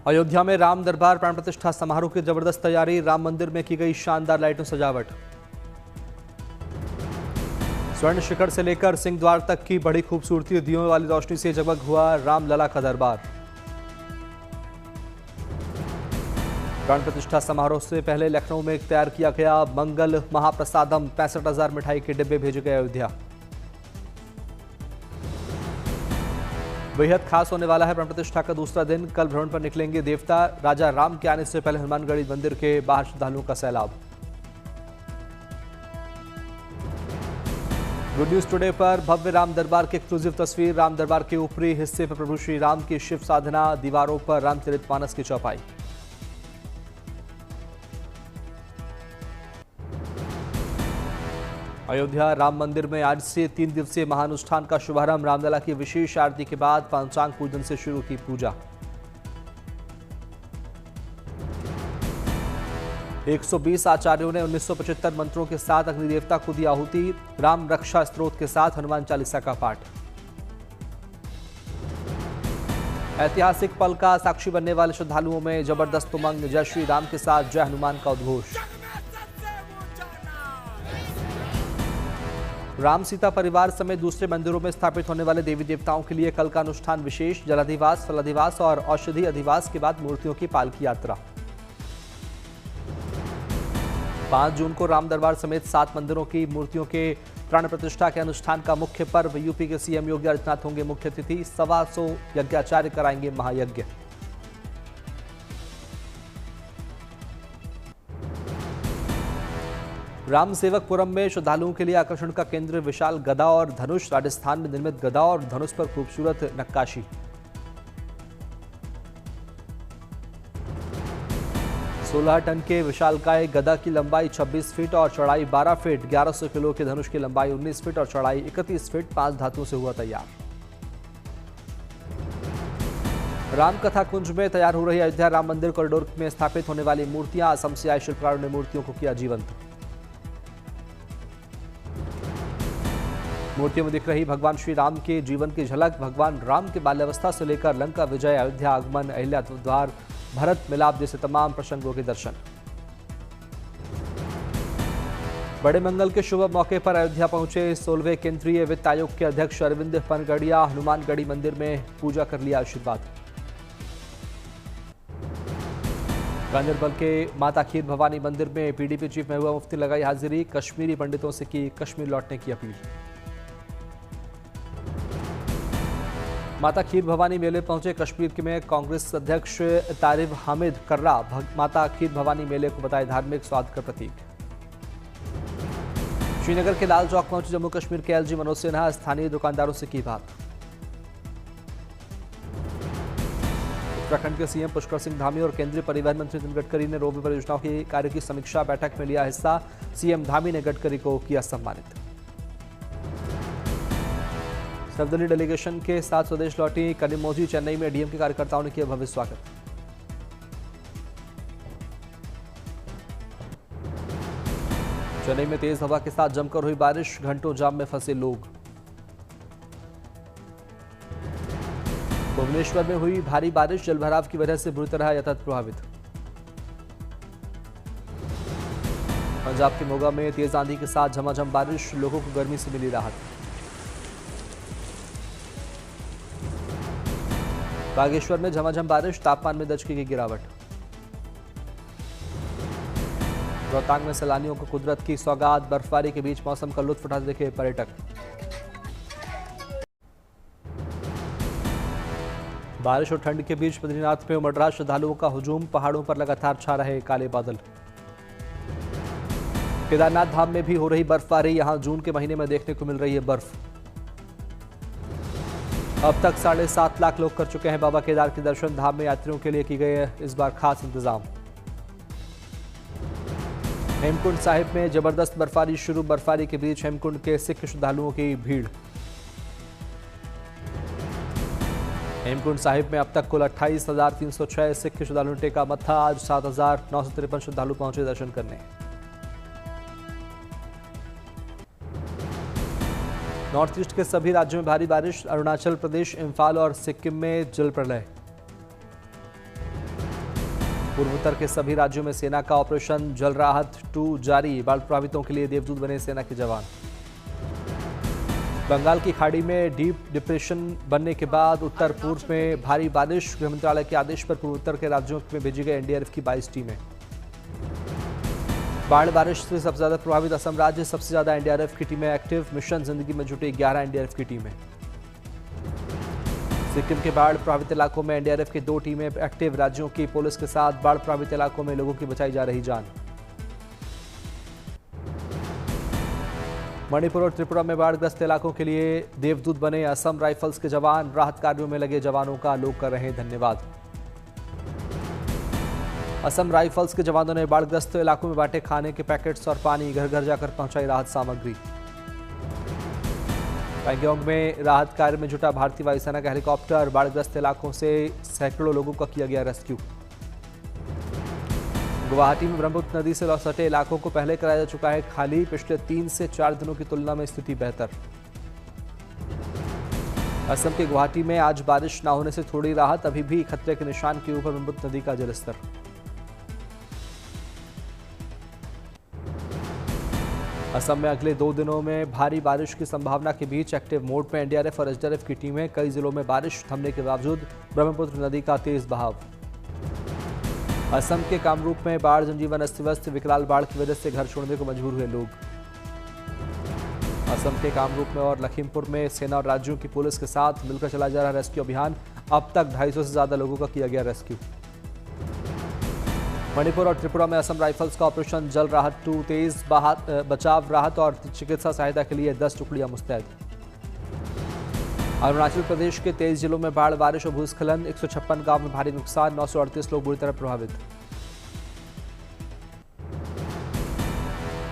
अयोध्या में राम दरबार प्राण प्रतिष्ठा समारोह की जबरदस्त तैयारी। राम मंदिर में की गई शानदार लाइटों सजावट। स्वर्ण शिखर से लेकर सिंह द्वार तक की बड़ी खूबसूरती, दियों वाली रोशनी से जगमग हुआ रामलला का दरबार। प्राण प्रतिष्ठा समारोह से पहले लखनऊ में तैयार किया गया मंगल महाप्रसादम। 65,000 मिठाई के डिब्बे भेजे गए अयोध्या। बेहद खास होने वाला है प्राण प्रतिष्ठा का दूसरा दिन। कल भ्रमण पर निकलेंगे देवता। राजा राम के आने से पहले हनुमानगढ़ी मंदिर के बाहर श्रद्धालुओं का सैलाब। गुड न्यूज टुडे पर भव्य राम दरबार की एक्सक्लूसिव तस्वीर। राम दरबार के ऊपरी हिस्से पर प्रभु श्री राम की शिव साधना, दीवारों पर रामचरितमानस की चौपाई। अयोध्या राम मंदिर में आज से 3 दिवसीय महानुष्ठान का शुभारंभ। रामलला की विशेष आरती के बाद पंचांग पूजन से शुरू की पूजा। 120 आचार्यों ने 1975 मंत्रों के साथ अग्निदेवता को दी आहुति। राम रक्षा स्तोत्र के साथ हनुमान चालीसा का पाठ। ऐतिहासिक पल का साक्षी बनने वाले श्रद्धालुओं में जबरदस्त उमंग। जय श्री राम के साथ जय हनुमान का उद्घोष। राम सीता परिवार समेत दूसरे मंदिरों में स्थापित होने वाले देवी देवताओं के लिए कल का अनुष्ठान विशेष। जलाधिवास, फलाधिवास और औषधि अधिवास के बाद मूर्तियों की पालकी यात्रा। 5 जून को राम दरबार समेत 7 मंदिरों की मूर्तियों के प्राण प्रतिष्ठा के अनुष्ठान का मुख्य पर्व। यूपी के सीएम योगी आदित्यनाथ होंगे मुख्य अतिथि। 125 यज्ञाचार्य कराएंगे महायज्ञ। राम सेवकपुरम में श्रद्धालुओं के लिए आकर्षण का केंद्र विशाल गदा और धनुष। राजस्थान में निर्मित गदा और धनुष पर खूबसूरत नक्काशी। सोलह टन के विशालकाय गदा की लंबाई 26 फीट और चौड़ाई 12 फीट। 1100 किलो के धनुष की लंबाई 19 फीट और चौड़ाई 31 फीट 5 धातुओं से हुआ तैयार। राम कथा कुंज में तैयार हो रही अयोध्या राम मंदिर कॉरिडोर में स्थापित होने वाली मूर्तियां। असम से आए शिल्पकारों ने मूर्तियों को किया जीवंत। मूर्तियों में दिख रही भगवान श्री राम के जीवन की झलक। भगवान राम के बाल्यावस्था से लेकर लंका विजय, अयोध्या आगमन, अहिल्या द्वार, भरत मिलाप जैसे तमाम प्रसंगों के दर्शन। बड़े मंगल के शुभ मौके पर अयोध्या पहुंचे 16वें केंद्रीय वित्त आयोग के अध्यक्ष अरविंद पनगड़िया। हनुमानगढ़ी मंदिर में पूजा कर लिया आशीर्वाद। गांधरबल के माता खीर भवानी मंदिर में पीडीपी चीफ महबूबा मुफ्ती लगाई हाजिरी। कश्मीरी पंडितों से की कश्मीर लौटने की अपील। माता खीर भवानी मेले पहुंचे कश्मीर के में कांग्रेस अध्यक्ष तारिब हामिद कर्रा। माता खीर भवानी मेले को बताए धार्मिक स्वाद का प्रतीक। श्रीनगर के लाल चौक पहुंचे जम्मू कश्मीर के एलजी मनोज सिन्हा। स्थानीय दुकानदारों से की बात। उत्तराखंड के सीएम पुष्कर सिंह धामी और केंद्रीय परिवहन मंत्री नितिन गडकरी ने रोपवे परियोजनाओं के कार्य की समीक्षा बैठक में लिया हिस्सा। सीएम धामी ने गडकरी को किया सम्मानित। सर्वदलीय डेलीगेशन के साथ स्वदेश लौटी कनिमोझी। चेन्नई में डीएम के कार्यकर्ताओं ने किया भव्य स्वागत। चेन्नई में तेज हवा के साथ जमकर हुई बारिश। घंटों जाम में फंसे लोग। भुवनेश्वर में हुई भारी बारिश। जलभराव की वजह से बुरी तरह यातायात प्रभावित। पंजाब के मोगा में तेज आंधी के साथ झमाझम बारिश। लोगों को गर्मी से मिली राहत। बागेश्वर में झमाझम बारिश। तापमान में दर्ज की गई गिरावट। रोहतांग में सैलानियों को कुदरत की सौगात। बर्फबारी के बीच मौसम का लुत्फ उठाते दिखे पर्यटक। बारिश और ठंड के बीच बद्रीनाथ में उमड़ रहा श्रद्धालुओं का हुजूम। पहाड़ों पर लगातार छा रहे काले बादल। केदारनाथ धाम में भी हो रही बर्फबारी। यहां जून के महीने में देखने को मिल रही है बर्फ। अब तक 7.5 लाख लोग कर चुके हैं बाबा केदार के दर्शन। धाम में यात्रियों के लिए की गए इस बार खास इंतजाम। हेमकुंड साहिब में जबरदस्त बर्फबारी शुरू। बर्फबारी के बीच हेमकुंड के सिख श्रद्धालुओं की भीड़। हेमकुंड साहिब में अब तक कुल 28,306 सिख श्रद्धालुओं ने टेका मत्था। आज 7,953 श्रद्धालु पहुंचे दर्शन करने। नॉर्थ ईस्ट के सभी राज्यों में भारी बारिश। अरुणाचल प्रदेश, इम्फाल और सिक्किम में जल प्रलय। पूर्वोत्तर के सभी राज्यों में सेना का ऑपरेशन जल राहत 2 जारी। बाढ़ प्रभावितों के लिए देवदूत बने सेना के जवान। बंगाल की खाड़ी में डीप डिप्रेशन बनने के बाद उत्तर पूर्व में भारी बारिश। गृह मंत्रालय के आदेश पर पूर्वोत्तर के राज्यों में भेजी गई एनडीआरएफ की 22 टीमें। बाढ़ बारिश से सबसे ज्यादा प्रभावित असम राज्य, सबसे ज्यादा एनडीआरएफ की टीमें एक्टिव। मिशन जिंदगी में जुटी 11 एनडीआरएफ की टीमें। सिक्किम के बाढ़ प्रभावित इलाकों में एनडीआरएफ की 2 टीमें एक्टिव। राज्यों की पुलिस के साथ बाढ़ प्रभावित इलाकों में लोगों की बचाई जा रही जान। मणिपुर और त्रिपुरा में बाढ़ग्रस्त इलाकों के लिए देवदूत बने असम राइफल्स के जवान। राहत कार्यों में लगे जवानों का लोग कर रहे हैं धन्यवाद। असम राइफल्स के जवानों ने बाढ़ग्रस्त इलाकों में बांटे खाने के पैकेट्स और पानी। घर घर जाकर पहुंचाई राहत सामग्री। पैंगोंग में राहत कार्य में जुटा भारतीय वायुसेना का हेलीकॉप्टर। बाढ़ग्रस्त इलाकों से सैकड़ों लोगों का किया गया रेस्क्यू। गुवाहाटी में ब्रह्मपुत्र नदी से सटे इलाकों को पहले कराया जा चुका है खाली। पिछले 3 से 4 दिनों की तुलना में स्थिति बेहतर। असम के गुवाहाटी में आज बारिश न होने से थोड़ी राहत। अभी भी खतरे के निशान के ऊपर ब्रह्मपुत्र नदी का जलस्तर। असम में अगले 2 दिनों में भारी बारिश की संभावना के बीच एक्टिव मोड में एनडीआरएफ और एसडीआरएफ की टीमें। कई जिलों में बारिश थमने के बावजूद ब्रह्मपुत्र नदी का तेज बहाव। असम के कामरूप में बाढ़, जनजीवन अस्त व्यस्त। विकराल बाढ़ की वजह से घर छोड़ने को मजबूर हुए लोग। असम के कामरूप में और लखीमपुर में सेना और राज्यों की पुलिस के साथ मिलकर चलाया जा रहा रेस्क्यू अभियान। अब तक 250 से ज्यादा लोगों का किया गया रेस्क्यू। मणिपुर और त्रिपुरा में असम राइफल्स का ऑपरेशन जल राहत 2 तेज। बचाव, राहत और चिकित्सा सहायता के लिए 10 टुकड़ियां मुस्तैद। अरुणाचल प्रदेश के 23 जिलों में बाढ़, बारिश और भूस्खलन। 156 गांव में भारी नुकसान। 938 लोग बुरी तरह प्रभावित।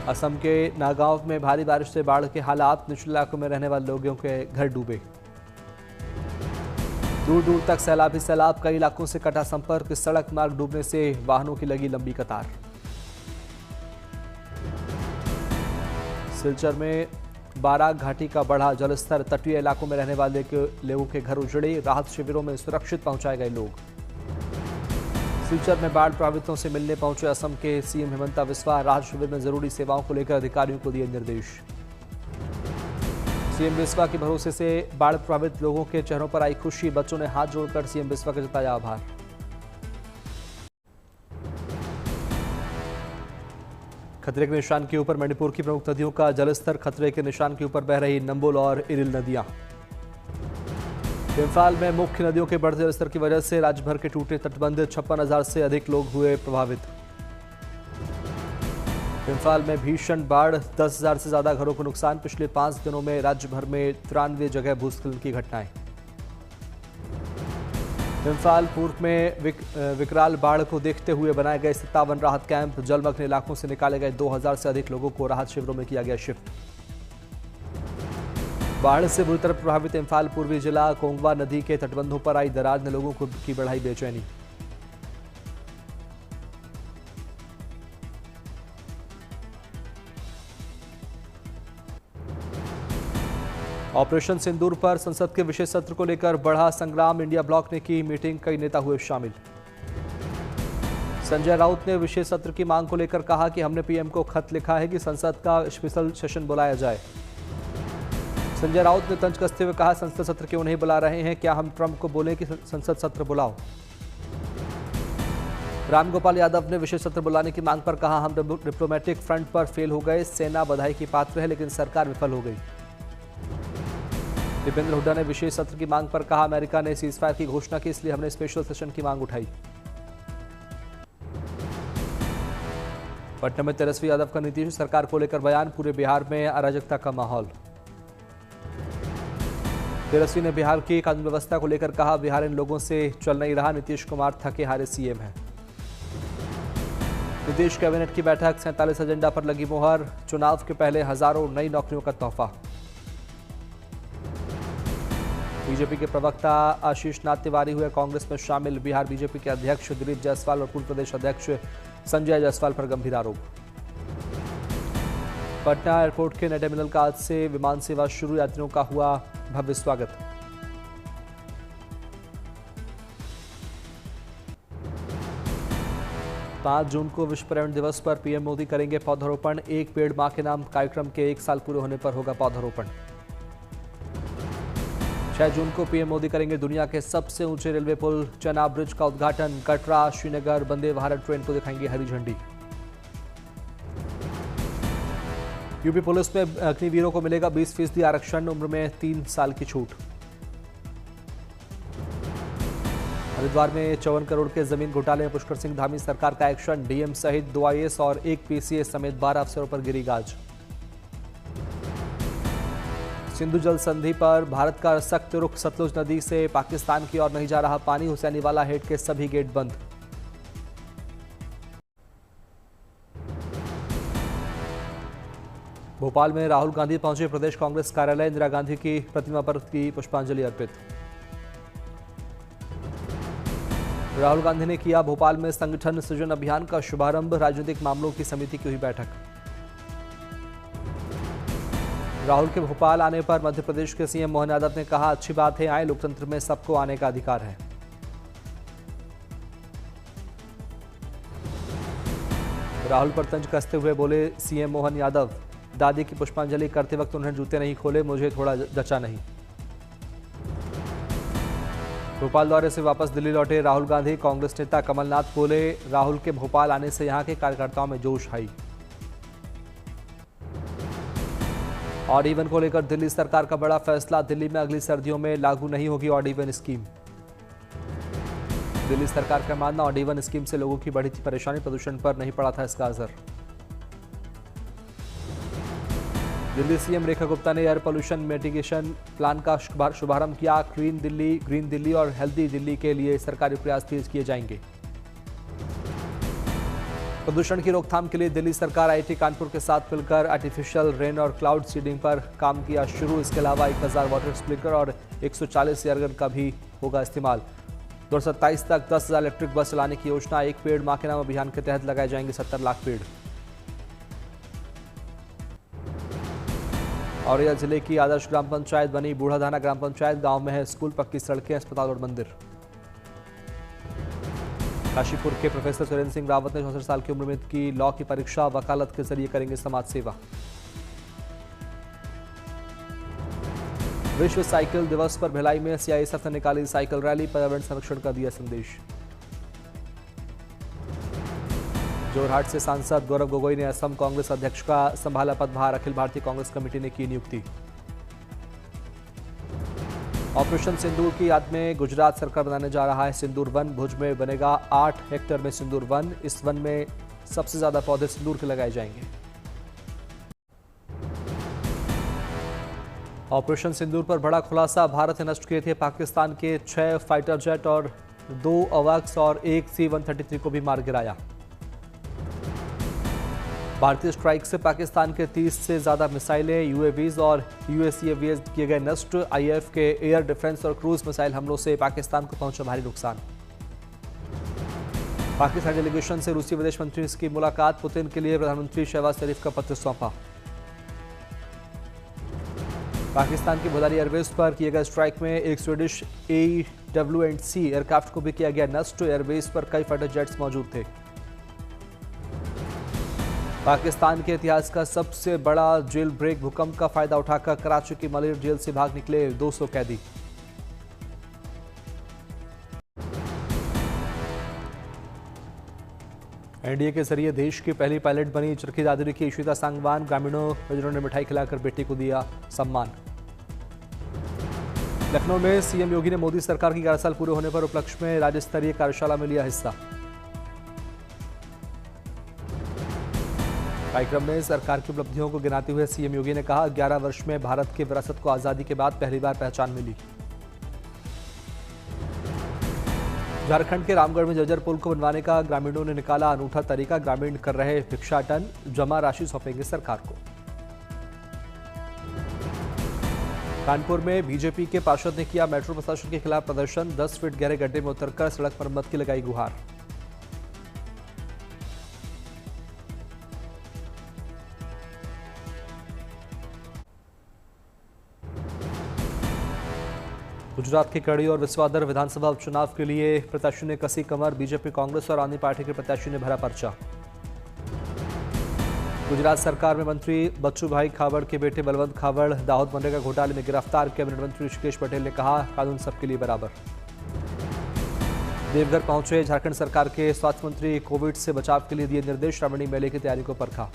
असम के नागांव में भारी बारिश से बाढ़ के हालात। निचले इलाकों में रहने वाले लोगों के घर डूबे। दूर दूर तक सैलाब ही सैलाब। कई इलाकों से कटा संपर्क। सड़क मार्ग डूबने से वाहनों की लगी लंबी कतार। सिलचर में बाराक घाटी का बढ़ा जलस्तर। तटीय इलाकों में रहने वाले लोगों के घर उजड़े। राहत शिविरों में सुरक्षित पहुंचाए गए लोग। सिलचर में बाढ़ प्रभावितों से मिलने पहुंचे असम के सीएम हेमंत बिस्वा। राहत शिविर में जरूरी सेवाओं को लेकर अधिकारियों को दिए निर्देश। सीएम बिस्वा के भरोसे से बाढ़ प्रभावित लोगों के चेहरों पर आई खुशी। बच्चों ने हाथ जोड़कर सीएम बिस्वा का जताया आभार। खतरे के निशान के ऊपर मणिपुर की प्रमुख नदियों का जलस्तर। खतरे के निशान के ऊपर बह रही नंबुल और इरिल नदियां। इम्फाल में मुख्य नदियों के बढ़ते जलस्तर की वजह से राज्य भर के टूटे तटबंध। 56,000 से अधिक लोग हुए प्रभावित। इम्फाल में भीषण बाढ़, 10,000 से ज्यादा घरों को नुकसान। पिछले 5 दिनों में राज्य भर में 93 जगह भूस्खलन की घटनाएं। इम्फाल पूर्व में विकराल बाढ़ को देखते हुए बनाए गए 57 राहत कैंप। जलमग्न इलाकों से निकाले गए 2,000 से अधिक लोगों को राहत शिविरों में किया गया शिफ्ट। बाढ़ से बुरी तरह प्रभावित इम्फाल पूर्वी जिला। कोंगवा नदी के तटबंधों पर आई दरार ने लोगों की बढ़ाई बेचैनी। ऑपरेशन सिंदूर पर संसद के विशेष सत्र को लेकर बढ़ा संग्राम। इंडिया ब्लॉक ने की मीटिंग, कई नेता हुए शामिल। संजय राउत ने विशेष सत्र की मांग को लेकर कहा कि हमने पीएम को खत लिखा है कि संसद का स्पेशल सेशन बुलाया जाए। संजय राउत ने तंज कसते हुए कहा, संसद सत्र क्यों नहीं बुला रहे हैं? क्या हम ट्रंप को बोले कि संसद सत्र बुलाओ? रामगोपाल यादव ने विशेष सत्र बुलाने की मांग पर कहा, हम डिप्लोमेटिक फ्रंट पर फेल हो गए। सेना बधाई की पात्र है लेकिन सरकार विफल हो गई। दीपेंद्र हुड्डा ने विशेष सत्र की मांग पर कहा, अमेरिका ने सीजफायर की घोषणा की इसलिए हमने स्पेशल सेशन की मांग उठाई। पटना में तेजस्वी यादव का नीतीश सरकार को लेकर बयान। पूरे बिहार में अराजकता का माहौल। तेजस्वी ने बिहार की कानून व्यवस्था को लेकर कहा, बिहार इन लोगों से चल नहीं रहा। नीतीश कुमार थके हारे सीएम हैं। नीतीश कैबिनेट की बैठक, 47 एजेंडा पर लगी मोहर। चुनाव के पहले हजारों नई नौकरियों का तोहफा। बीजेपी के प्रवक्ता आशीष नाथ तिवारी हुए कांग्रेस में शामिल। बिहार बीजेपी के अध्यक्ष दिलीप जायसवाल और पूर्व प्रदेश अध्यक्ष संजय जायसवाल पर गंभीर आरोप। पटना एयरपोर्ट के नए टर्मिनल का आज से विमान सेवा शुरू। यात्रियों का हुआ भव्य स्वागत। 5 जून को विश्व पर्यावरण दिवस पर पीएम मोदी करेंगे पौधारोपण। एक पेड़ मां के नाम कार्यक्रम के 1 साल पूरे होने पर होगा पौधारोपण। 6 जून को पीएम मोदी करेंगे दुनिया के सबसे ऊंचे रेलवे पुल चेनाब ब्रिज का उद्घाटन। कटरा श्रीनगर वंदे भारत ट्रेन को दिखाएंगे हरी झंडी। यूपी पुलिस में अग्निवीरों को मिलेगा 20% आरक्षण, उम्र में 3 साल की छूट। हरिद्वार में 54 करोड़ के जमीन घोटाले में पुष्कर सिंह धामी सरकार का एक्शन। डीएम सहित 2 आईएएस और 1 पीसीएस समेत 12 अफसरों पर गिरी गाज। सिंधु जल संधि पर भारत का सख्त रुख। सतलुज नदी से पाकिस्तान की ओर नहीं जा रहा पानी। हुसैनीवाला हेड के सभी गेट बंद। भोपाल में राहुल गांधी पहुंचे प्रदेश कांग्रेस कार्यालय। इंदिरा गांधी की प्रतिमा पर की पुष्पांजलि अर्पित। राहुल गांधी ने किया भोपाल में संगठन सृजन अभियान का शुभारंभ। राजनीतिक मामलों की समिति की हुई बैठक। राहुल के भोपाल आने पर मध्य प्रदेश के सीएम मोहन यादव ने कहा, अच्छी बात है, आए, लोकतंत्र में सबको आने का अधिकार है। राहुल पर तंज कसते हुए बोले सीएम मोहन यादव, दादी की पुष्पांजलि करते वक्त उन्होंने जूते नहीं खोले, मुझे थोड़ा जचा नहीं। भोपाल दौरे से वापस दिल्ली लौटे राहुल गांधी। कांग्रेस नेता कमलनाथ बोले, राहुल के भोपाल आने से यहां के कार्यकर्ताओं में जोश आई। ऑड इवन को लेकर दिल्ली सरकार का बड़ा फैसला। दिल्ली में अगली सर्दियों में लागू नहीं होगी ऑड इवन स्कीम। दिल्ली सरकार का मानना, ऑड इवन स्कीम से लोगों की बढ़ी थी परेशानी, प्रदूषण पर नहीं पड़ा था इसका असर। दिल्ली सीएम रेखा गुप्ता ने एयर पोल्यूशन मिटिगेशन प्लान का शुभारंभ किया। क्लीन दिल्ली, ग्रीन दिल्ली और हेल्दी दिल्ली के लिए सरकारी प्रयास तेज किए जाएंगे। प्रदूषण की रोकथाम के लिए दिल्ली सरकार आईआईटी कानपुर के साथ मिलकर आर्टिफिशियल रेन और क्लाउड सीडिंग पर काम किया शुरू। इसके अलावा 1000 वाटर स्प्रिंकलर और 140 एयरगन का भी होगा इस्तेमाल। 2027 तक 10,000 इलेक्ट्रिक बस चलाने की योजना। एक पेड़ मां के नाम अभियान के तहत लगाए जाएंगे 70 लाख पेड़। औरैया जिले की आदर्श ग्राम पंचायत बनी बूढ़ाधाना ग्राम पंचायत। गांव में है स्कूल, पक्की सड़कें, अस्पताल और मंदिर। काशीपुर के प्रोफेसर सुरेंद्र सिंह रावत ने 64 साल की उम्र में की लॉ की परीक्षा। वकालत के जरिए करेंगे समाज सेवा। विश्व साइकिल दिवस पर भिलाई में सीआईएसएफ ने निकाली साइकिल रैली। पर्यावरण संरक्षण का दिया संदेश। जोरहाट से सांसद गौरव गोगोई ने असम कांग्रेस अध्यक्ष का संभाला पदभार। अखिल भारतीय कांग्रेस कमेटी ने की नियुक्ति। ऑपरेशन सिंदूर की याद में गुजरात सरकार बनाने जा रहा है सिंदूर वन। भुज में बनेगा 8 हेक्टेयर में सिंदूर वन। इस वन में सबसे ज्यादा पौधे सिंदूर के लगाए जाएंगे। ऑपरेशन सिंदूर पर बड़ा खुलासा। भारत ने नष्ट किए थे पाकिस्तान के 6 फाइटर जेट और 2 अवॉक्स और 1 C-133 को भी मार गिराया। भारतीय स्ट्राइक से पाकिस्तान के 30 से ज्यादा मिसाइलें, यूएवीज और यूएसएवीज किए गए नष्ट। आईएफ के एयर डिफेंस और क्रूज मिसाइल हमलों से पाकिस्तान को पहुंचा भारी नुकसान। पाकिस्तान डेलीगेशन से रूसी विदेश मंत्री की मुलाकात। पुतिन के लिए प्रधानमंत्री शहबाज शरीफ का पत्र सौंपा। पाकिस्तान की भुलारी एयरबेस पर किए गए स्ट्राइक में एक स्वीडिश AW&C एयरक्राफ्ट को भी किया गया नष्ट। एयरबेस पर कई फाइटर जेट्स मौजूद थे। पाकिस्तान के इतिहास का सबसे बड़ा जेल ब्रेक। भूकंप का फायदा उठाकर कराची की मलिर जेल से भाग निकले 200 कैदी। एनडीए के जरिए देश की पहली पायलट बनी चरखी दादरी की इशिता सांगवान। ग्रामीणों ने मिठाई खिलाकर बेटी को दिया सम्मान। लखनऊ में सीएम योगी ने मोदी सरकार की 11 साल पूरे होने पर उपलक्ष्य में राज्य स्तरीय कार्यशाला में लिया हिस्सा। कार्यक्रम में सरकार की उपलब्धियों को गिनाते हुए सीएम योगी ने कहा, 11 वर्ष में भारत की विरासत को आजादी के बाद पहली बार पहचान मिली। झारखंड के रामगढ़ में जर्जर पुल को बनवाने का ग्रामीणों ने निकाला अनूठा तरीका। ग्रामीण कर रहे भिक्षाटन, जमा राशि सौंपेंगे सरकार को। कानपुर में बीजेपी के पार्षद ने किया मेट्रो प्रशासन के खिलाफ प्रदर्शन। 10 फीट गहरे गड्ढे में उतरकर सड़क मरम्मत की लगाई गुहार। गुजरात की कड़ी और विस्वादर विधानसभा उपचुनाव के लिए प्रत्याशी ने कसी कमर। बीजेपी, कांग्रेस और आनी पार्टी के प्रत्याशी ने भरा पर्चा। गुजरात सरकार में मंत्री बच्चूभाई खाबड़ के बेटे बलवंत खाबड़ दाहोद मनरेगा घोटाले में गिरफ्तार। कैबिनेट मंत्री ऋषिकेश पटेल ने कहा, कानून सबके लिए बराबर। देवघर पहुंचे झारखंड सरकार के स्वास्थ्य मंत्री। कोविड से बचाव के लिए दिए निर्देश। श्रावणी मेले की तैयारी को परखा।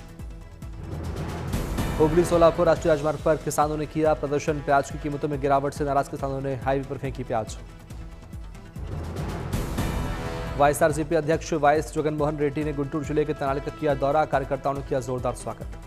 हुगली सोलापुर राष्ट्रीय राजमार्ग पर किसानों ने किया प्रदर्शन। प्याज की कीमतों में गिरावट से नाराज किसानों ने हाईवे पर फेंकी प्याज। वाईएसआरसीपी अध्यक्ष वाईएस जगनमोहन रेड्डी ने गुंटूर जिले के तेनाली का किया दौरा। कार्यकर्ताओं ने किया जोरदार स्वागत।